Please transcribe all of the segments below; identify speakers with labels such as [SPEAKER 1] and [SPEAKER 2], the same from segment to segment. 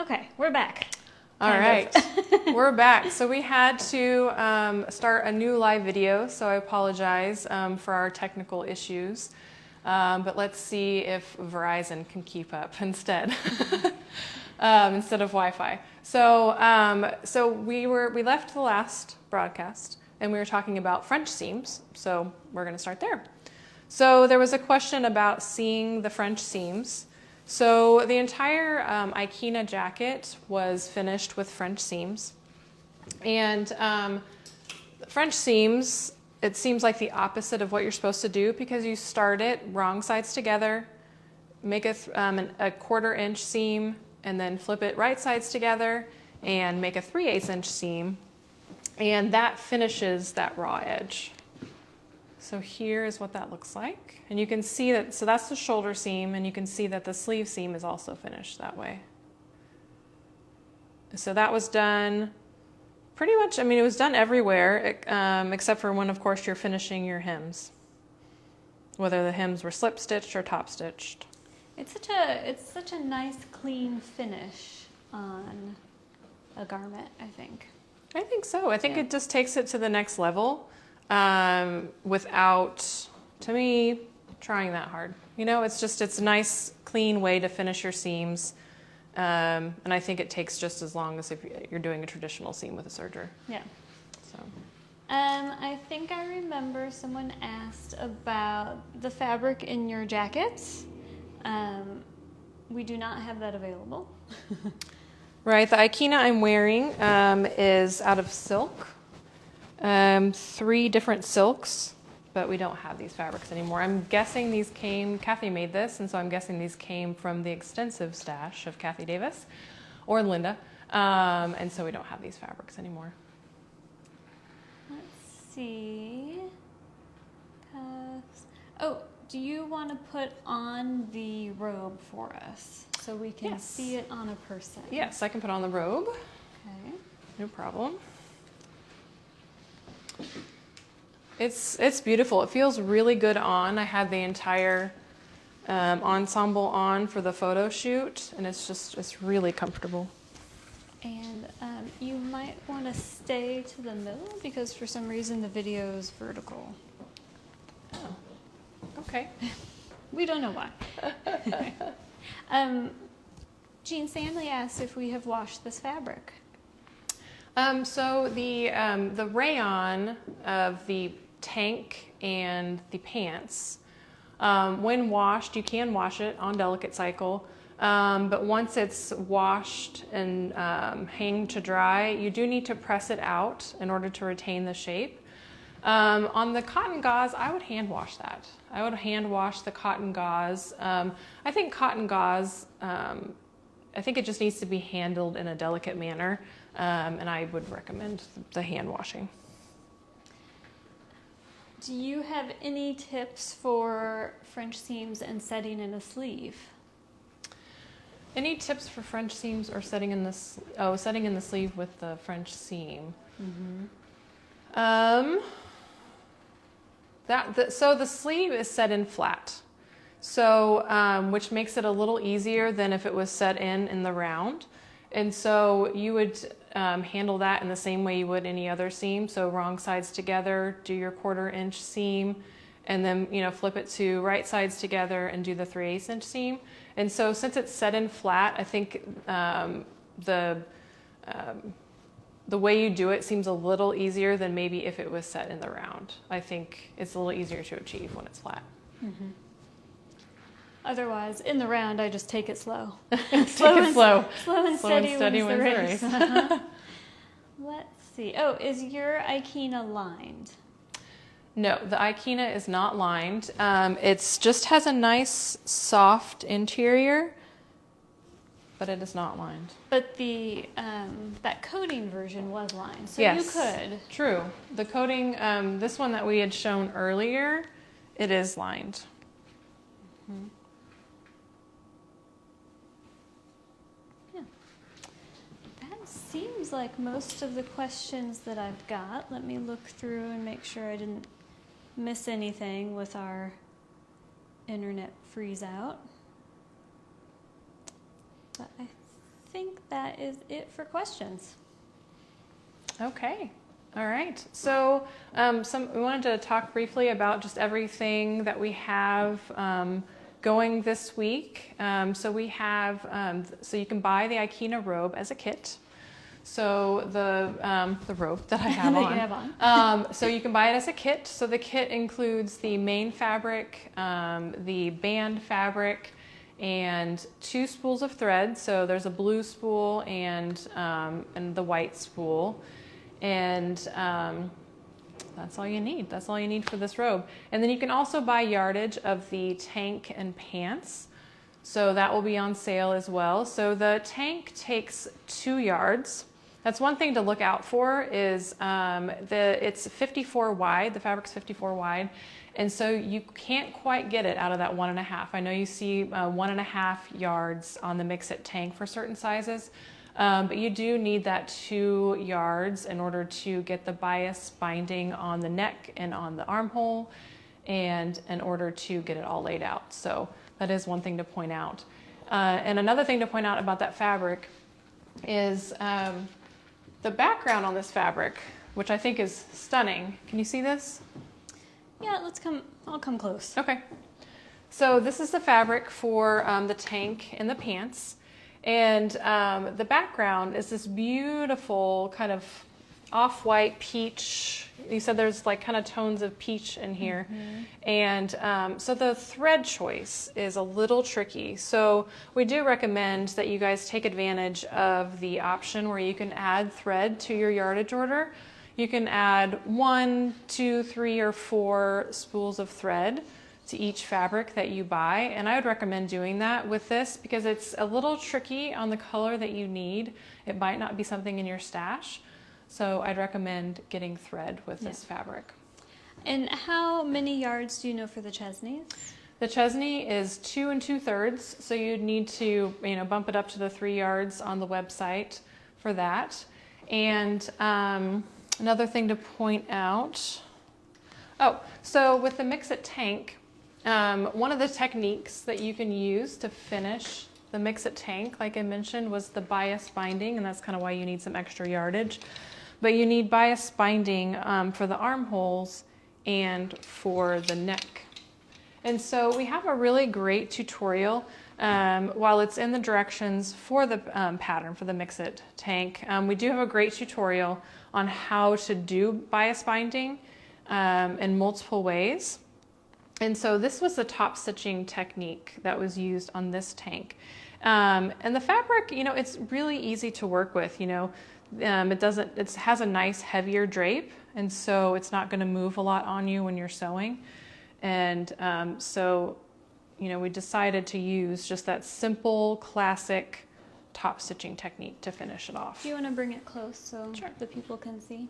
[SPEAKER 1] Okay, we're back.
[SPEAKER 2] All right, we're back. So we had to start a new live video, so I apologize for our technical issues. But let's see if Verizon can keep up instead, instead of Wi-Fi. So we left the last broadcast and we were talking about French seams. So we're going to start there. So there was a question about seeing the French seams. So the entire Ikina jacket was finished with French seams. And French seams, it seems like the opposite of what you're supposed to do because you start it wrong sides together, make a 1/4 inch seam, and then flip it right sides together and make a 3/8 inch seam. And that finishes that raw edge. So here is what that looks like. And you can see that, so that's the shoulder seam, and you can see that the sleeve seam is also finished that way. So that was done pretty much, I mean, it was done everywhere, except for when, of course, you're finishing your hems. Whether the hems were slip stitched or top stitched.
[SPEAKER 1] It's such a nice clean finish on a garment, I think.
[SPEAKER 2] I think so. I think it just takes it to the next level. Without, to me, trying that hard. You know, it's a nice, clean way to finish your seams. And I think it takes just as long as if you're doing a traditional seam with a serger.
[SPEAKER 1] Yeah.
[SPEAKER 2] So.
[SPEAKER 1] I think I remember someone asked about the fabric in your jackets. We do not have that available.
[SPEAKER 2] Right, the Ikina I'm wearing is out of silk. 3 different silks, but we don't have these fabrics anymore. I'm guessing these came, Kathy made this, and so I'm guessing these came from the extensive stash of Kathy Davis or Linda, and so we don't have these fabrics anymore.
[SPEAKER 1] Let's see. Oh, do you want to put on the robe for us so we can see it on a person?
[SPEAKER 2] Yes, I can put on the robe.
[SPEAKER 1] Okay.
[SPEAKER 2] No problem. It's beautiful. It feels really good on. I had the entire ensemble on for the photo shoot, and it's really comfortable.
[SPEAKER 1] And you might want to stay to the middle because for some reason the video is vertical.
[SPEAKER 2] Oh, okay.
[SPEAKER 1] We don't know why. Jean Stanley asked if we have washed this fabric.
[SPEAKER 2] So the rayon of the tank and the pants, when washed, you can wash it on delicate cycle, but once it's washed and hanged to dry, you do need to press it out in order to retain the shape. On the cotton gauze, I would hand wash that. I would hand wash the cotton gauze. I think cotton gauze, I think it just needs to be handled in a delicate manner. And I would recommend the hand washing.
[SPEAKER 1] Do you have any tips for French seams and setting in a sleeve?
[SPEAKER 2] Any tips for French seams or setting in the sleeve with the French seam? Mm-hmm. So the sleeve is set in flat, so which makes it a little easier than if it was set in the round. And so you would handle that in the same way you would any other seam. So wrong sides together, do your 1/4 inch seam, and then flip it to right sides together and do the 3/8 inch seam. And so since it's set in flat, I think the way you do it seems a little easier than maybe if it was set in the round. I think it's a little easier to achieve when it's flat.
[SPEAKER 1] Mm-hmm. Otherwise, in the round, I just take it slow.
[SPEAKER 2] Slow
[SPEAKER 1] and steady wins the race.
[SPEAKER 2] Uh-huh.
[SPEAKER 1] Let's see. Oh, is your Ikina lined?
[SPEAKER 2] No, the Ikina is not lined. It just has a nice, soft interior, but it is not lined.
[SPEAKER 1] But the that coating version was lined, so
[SPEAKER 2] yes,
[SPEAKER 1] you could.
[SPEAKER 2] True. The coating, this one that we had shown earlier, it is lined.
[SPEAKER 1] Mm-hmm. Seems like most of the questions that I've got. Let me look through and make sure I didn't miss anything with our internet freeze out. But I think that is it for questions.
[SPEAKER 2] Okay. All right. So we wanted to talk briefly about just everything that we have going this week. So we have, so you can buy the Ikina robe as a kit. So the robe that I have on. So you can buy it as a kit. So the kit includes the main fabric, the band fabric, and 2 spools of thread. So there's a blue spool and the white spool. And that's all you need. That's all you need for this robe. And then you can also buy yardage of the tank and pants. So that will be on sale as well. So the tank takes 2 yards. That's one thing to look out for is it's 54 wide. The fabric's 54 wide. And so you can't quite get it out of that 1.5. I know you see 1.5 yards on the MixIt tank for certain sizes. But you do need that 2 yards in order to get the bias binding on the neck and on the armhole and in order to get it all laid out. So that is one thing to point out. And another thing to point out about that fabric is the background on this fabric, which I think is stunning. Can you see this?
[SPEAKER 1] Yeah, I'll come close.
[SPEAKER 2] Okay. So this is the fabric for the tank and the pants. And the background is this beautiful kind of off-white peach. You said there's like kind of tones of peach in here. And so the thread choice is a little tricky. So we do recommend that you guys take advantage of the option where you can add thread to your yardage order. You can add 1, 2, 3, or 4 spools of thread to each fabric that you buy, and I would recommend doing that with this because it's a little tricky on the color that you need. It might not be something in your stash, so I'd recommend getting thread with this fabric.
[SPEAKER 1] And how many yards do you know for the Chesneys?
[SPEAKER 2] The Chesney is 2 2/3, so you'd need to bump it up to the 3 yards on the website for that. And another thing to point out, so with the MixIt tank, one of the techniques that you can use to finish the MixIt tank, like I mentioned, was the bias binding, and that's kind of why you need some extra yardage. But you need bias binding for the armholes and for the neck. And so we have a really great tutorial while it's in the directions for the pattern for the MixIt tank. We do have a great tutorial on how to do bias binding in multiple ways. And so this was the top stitching technique that was used on this tank. And the fabric, it's really easy to work with. It has a nice heavier drape, and so it's not going to move a lot on you when you're sewing. And so we decided to use just that simple, classic top stitching technique to finish it off.
[SPEAKER 1] Do you want to bring it close so the people can see?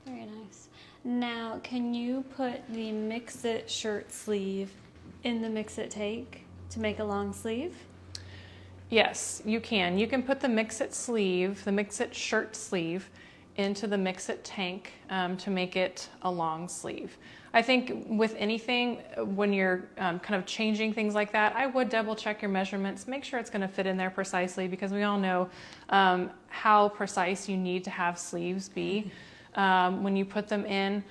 [SPEAKER 1] Very nice. Now, can you put the MixIt shirt sleeve in the MixIt tank to make a long sleeve?
[SPEAKER 2] Yes, you can. You can put the MixIt sleeve, the MixIt shirt sleeve, into the MixIt tank to make it a long sleeve. I think with anything, when you're kind of changing things like that, I would double check your measurements, make sure it's going to fit in there precisely, because we all know how precise you need to have sleeves be when you put them in.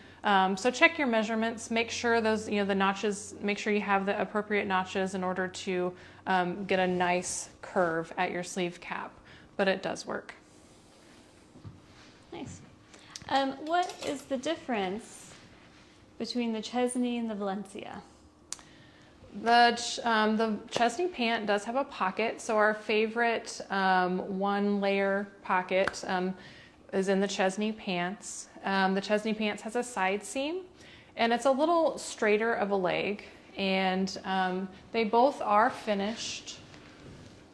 [SPEAKER 2] So check your measurements, make sure those, the notches, make sure you have the appropriate notches in order to get a nice curve at your sleeve cap, but it does work.
[SPEAKER 1] Nice. What is the difference between the Chesney and the Valencia?
[SPEAKER 2] The Chesney pant does have a pocket, so our favorite 1-layer pocket is in the Chesney pants. The Chesney pants has a side seam, and it's a little straighter of a leg, and they both are finished.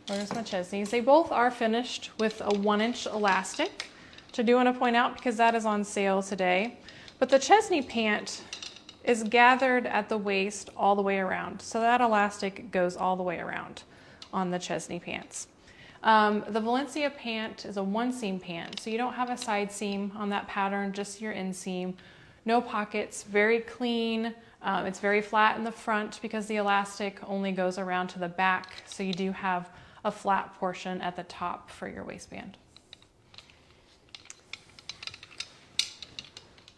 [SPEAKER 2] Where's my Chesneys? They both are finished with a 1-inch elastic, which I do want to point out because that is on sale today. But the Chesney pant is gathered at the waist all the way around, so that elastic goes all the way around on the Chesney pants. The Valencia pant is a 1-seam pant, so you don't have a side seam on that pattern, just your inseam. No pockets, very clean. It's very flat in the front because the elastic only goes around to the back, so you do have a flat portion at the top for your waistband.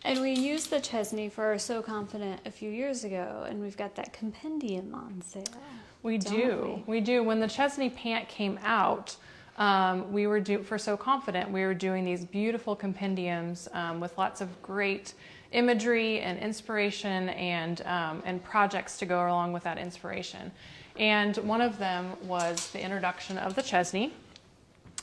[SPEAKER 1] And we used the Chesney for our So Confident a few years ago, and we've got that compendium on sale.
[SPEAKER 2] We do. When the Chesney pant came out, for So Confident, we were doing these beautiful compendiums with lots of great imagery and inspiration and projects to go along with that inspiration. And one of them was the introduction of the Chesney.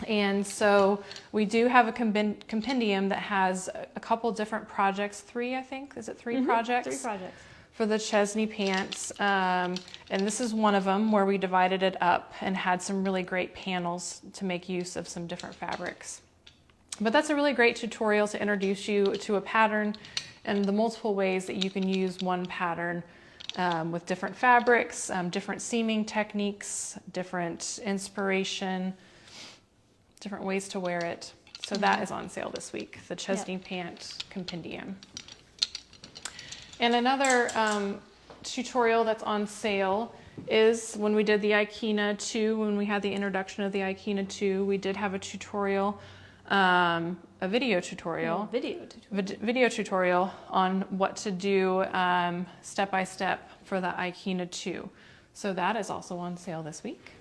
[SPEAKER 2] And so we do have a compendium that has a couple different projects, 3, I think. Is it 3 projects?
[SPEAKER 1] 3 projects.
[SPEAKER 2] For the Chesney pants. And this is one of them where we divided it up and had some really great panels to make use of some different fabrics. But that's a really great tutorial to introduce you to a pattern and the multiple ways that you can use one pattern with different fabrics, different seaming techniques, different inspiration, different ways to wear it. So that is on sale this week, the Chesney Pant Compendium. And another tutorial that's on sale is when we did the Ikina 2, when we had the introduction of the Ikina 2, we did have a tutorial, a video tutorial. Video tutorial on what to do step by step for the Ikina 2. So that is also on sale this week.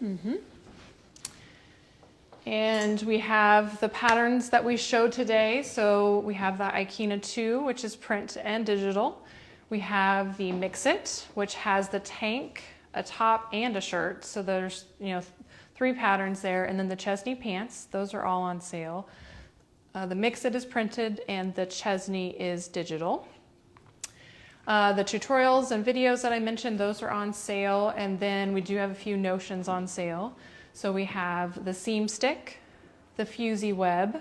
[SPEAKER 2] And we have the patterns that we showed today. So we have the Ikina 2, which is print and digital. We have the MixIt, which has the tank, a top, and a shirt. So there's 3 patterns there. And then the Chesney pants, those are all on sale. The MixIt is printed and the Chesney is digital. The tutorials and videos that I mentioned, those are on sale. And then we do have a few notions on sale. So we have the seam stick, the fusee web,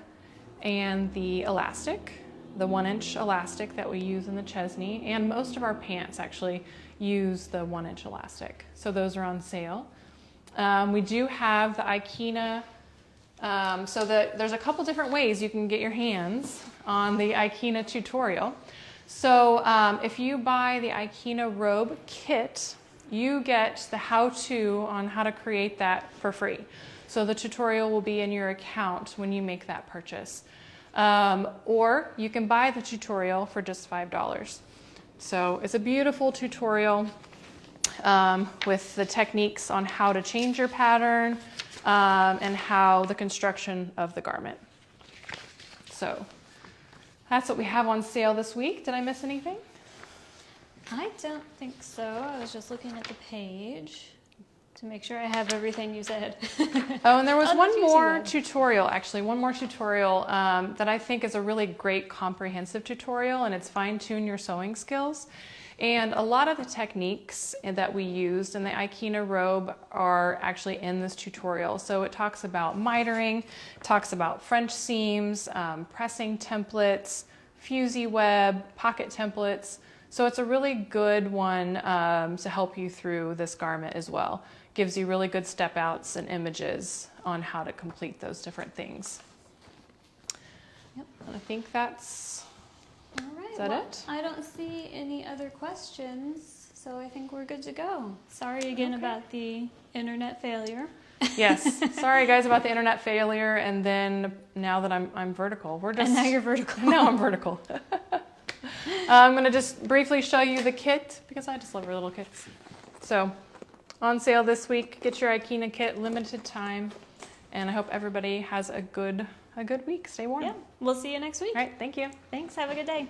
[SPEAKER 2] and the elastic, the 1-inch elastic that we use in the Chesney. And most of our pants actually use the 1-inch elastic. So those are on sale. We do have the Ikina, there's a couple different ways you can get your hands on the Ikina tutorial. So if you buy the Ikina Robe kit, you get the how-to on how to create that for free. So the tutorial will be in your account when you make that purchase. Or you can buy the tutorial for just $5. So it's a beautiful tutorial with the techniques on how to change your pattern and how the construction of the garment. So that's what we have on sale this week. Did I miss anything?
[SPEAKER 1] I don't think so. I was just looking at the page to make sure I have everything you said.
[SPEAKER 2] Oh, and there was one more tutorial that I think is a really great comprehensive tutorial, and it's fine-tune your sewing skills. And a lot of the techniques that we used in the Ikina Robe are actually in this tutorial. So it talks about mitering, talks about French seams, pressing templates, fusee web, pocket templates. So it's a really good one to help you through this garment as well. Gives you really good step outs and images on how to complete those different things. Yep, and I think that's,
[SPEAKER 1] all right,
[SPEAKER 2] is that it?
[SPEAKER 1] I don't see any other questions, so I think we're good to go. Sorry again about the internet failure.
[SPEAKER 2] Yes, sorry guys about the internet failure, and then now that I'm vertical,
[SPEAKER 1] and now you're vertical.
[SPEAKER 2] Now I'm vertical. I'm going to just briefly show you the kit because I just love our little kits. So on sale this week, get your Ikina kit, limited time, and I hope everybody has a good week. Stay warm.
[SPEAKER 1] Yeah, we'll see you next week.
[SPEAKER 2] All right, thank you.
[SPEAKER 1] Thanks, have a good day.